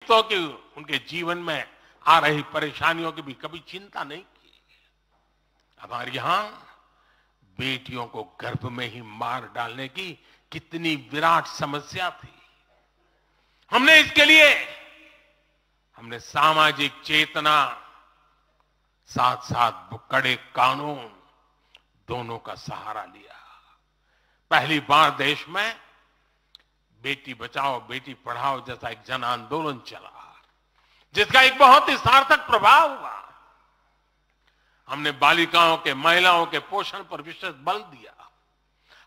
पीड़ितों की, उनके जीवन में आ रही परेशानियों की भी कभी चिंता नहीं की। हमारे यहां बेटियों को गर्भ में ही मार डालने की कितनी विराट समस्या थी। हमने इसके लिए सामाजिक चेतना, साथ साथ कड़े कानून दोनों का सहारा लिया। पहली बार देश में बेटी बचाओ बेटी पढ़ाओ जैसा एक जन आंदोलन चला, जिसका एक बहुत ही सार्थक प्रभाव हुआ। हमने बालिकाओं के, महिलाओं के पोषण पर विशेष बल दिया।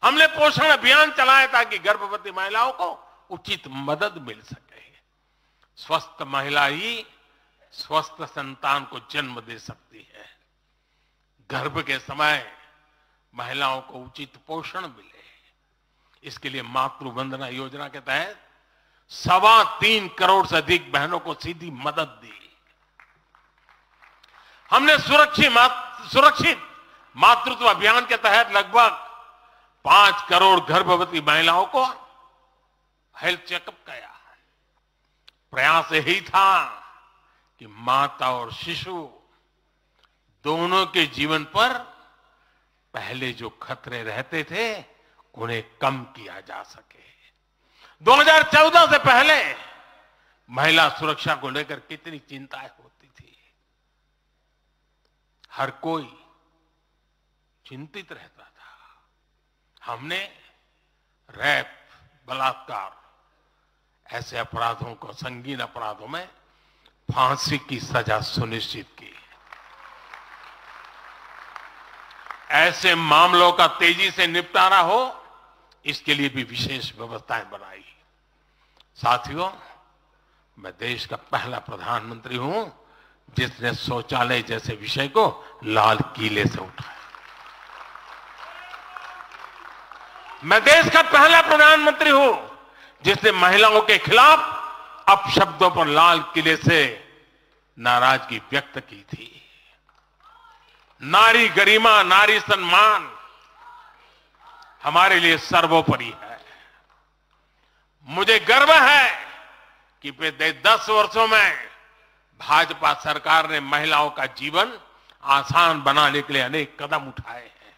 हमने पोषण अभियान चलाया ताकि गर्भवती महिलाओं को उचित मदद मिल सके। स्वस्थ महिला ही स्वस्थ संतान को जन्म दे सकती है। गर्भ के समय महिलाओं को उचित पोषण मिले, इसके लिए मातृ वंदना योजना के तहत 3.25 करोड़ से अधिक बहनों को सीधी मदद दी। हमने सुरक्षित मातृत्व अभियान के तहत लगभग 5 करोड़ गर्भवती महिलाओं को हेल्थ चेकअप किया। प्रयास यही था कि माता और शिशु दोनों के जीवन पर पहले जो खतरे रहते थे उन्हें कम किया जा सके। 2014 से पहले महिला सुरक्षा को लेकर कितनी चिंताएं होती थी। हर कोई चिंतित रहता था। हमने रेप, बलात्कार ऐसे अपराधों को, संगीन अपराधों में फांसी की सजा सुनिश्चित की। ऐसे मामलों का तेजी से निपटारा हो, इसके लिए भी विशेष व्यवस्थाएं बनाई। साथियों, मैं देश का पहला प्रधानमंत्री हूं जिसने शौचालय जैसे विषय को लाल किले से उठाया। मैं देश का पहला प्रधानमंत्री हूं जिसने महिलाओं के खिलाफ अपशब्दों पर लाल किले से नाराजगी व्यक्त की थी। नारी गरिमा, नारी सम्मान हमारे लिए सर्वोपरि है। मुझे गर्व है कि पिछले 10 वर्षों में भाजपा सरकार ने महिलाओं का जीवन आसान बनाने के लिए अनेक कदम उठाए हैं।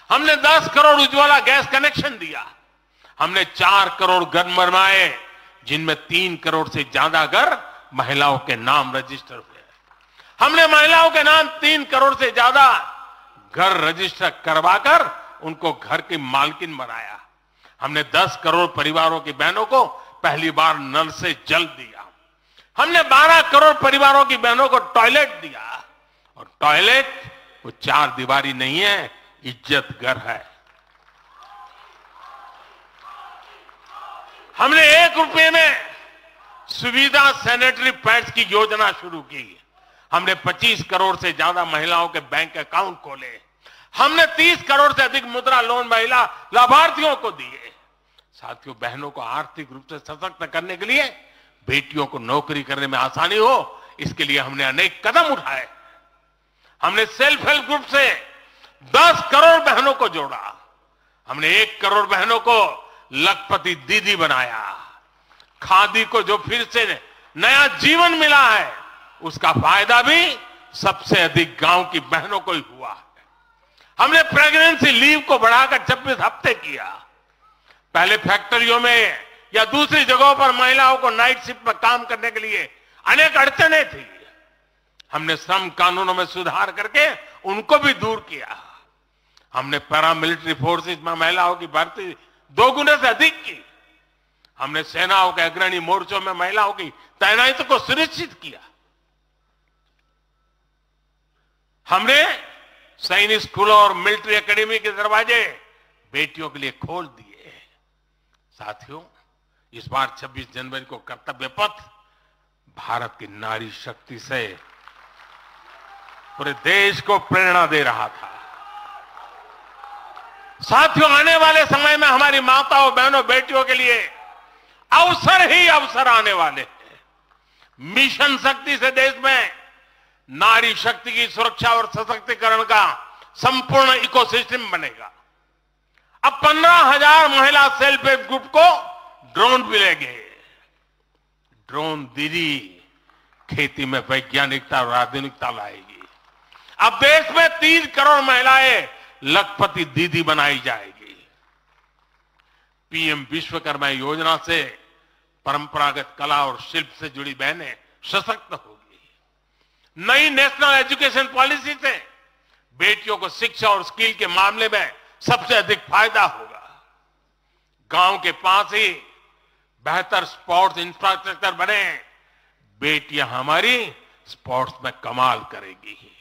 हमने 10 करोड़ उज्ज्वला गैस कनेक्शन दिया। हमने 4 करोड़ घर बनवाए, जिनमें 3 करोड़ से ज्यादा घर महिलाओं के नाम रजिस्टर हुए। हमने महिलाओं के नाम 3 करोड़ से ज्यादा घर रजिस्टर करवाकर उनको घर की मालकिन बनाया। हमने 10 करोड़ परिवारों की बहनों को पहली बार नल से जल दिया। हमने 12 करोड़ परिवारों की बहनों को टॉयलेट दिया। और टॉयलेट वो 4 दीवारी नहीं है, इज्जत घर है। हमने 1 रुपए में सुविधा सैनिटरी पैड्स की योजना शुरू की। हमने 25 करोड़ से ज्यादा महिलाओं के बैंक अकाउंट खोले। हमने 30 करोड़ से अधिक मुद्रा लोन महिला लाभार्थियों को दिए। साथियों, बहनों को आर्थिक रूप से सशक्त करने के लिए, बेटियों को नौकरी करने में आसानी हो, इसके लिए हमने अनेक कदम उठाए। हमने सेल्फ हेल्प ग्रुप से 10 करोड़ बहनों को जोड़ा। हमने 1 करोड़ बहनों को लखपति दीदी बनाया। खादी को जो फिर से नया जीवन मिला है, उसका फायदा भी सबसे अधिक गांव की बहनों को ही हुआ है। हमने प्रेगनेंसी लीव को बढ़ाकर 26 हफ्ते किया। पहले फैक्ट्रियों में या दूसरी जगहों पर महिलाओं को नाइट शिफ्ट में काम करने के लिए अनेक अड़चने थी। हमने श्रम कानूनों में सुधार करके उनको भी दूर किया। हमने पैरामिलिट्री फोर्सेस में महिलाओं की भर्ती 2 गुने से अधिक की। हमने सेनाओं के अग्रणी मोर्चों में महिलाओं की तैनाती को सुनिश्चित किया। हमने सैनिक स्कूलों और मिलिट्री एकेडमी के दरवाजे बेटियों के लिए खोल दिए। साथियों, इस बार 26 जनवरी को कर्तव्य पथ भारत की नारी शक्ति से पूरे देश को प्रेरणा दे रहा था। साथियों, आने वाले समय में हमारी माताओं, बहनों, बेटियों के लिए अवसर ही अवसर आने वाले हैं। मिशन शक्ति से देश में नारी शक्ति की सुरक्षा और सशक्तिकरण का संपूर्ण इकोसिस्टम बनेगा। अब 15,000 महिला सेल्फ हेल्प ग्रुप को ड्रोन मिलेंगे। ड्रोन दीदी खेती में वैज्ञानिकता और आधुनिकता लाएगी। अब देश में 3 करोड़ महिलाएं लखपति दीदी बनाई जाएगी। पीएम विश्वकर्मा योजना से परंपरागत कला और शिल्प से जुड़ी बहनें सशक्त होगी। नई नेशनल एजुकेशन पॉलिसी से बेटियों को शिक्षा और स्किल के मामले में सबसे अधिक फायदा होगा। गांव के पास ही बेहतर स्पोर्ट्स इंफ्रास्ट्रक्चर बने, बेटियां हमारी स्पोर्ट्स में कमाल करेगी।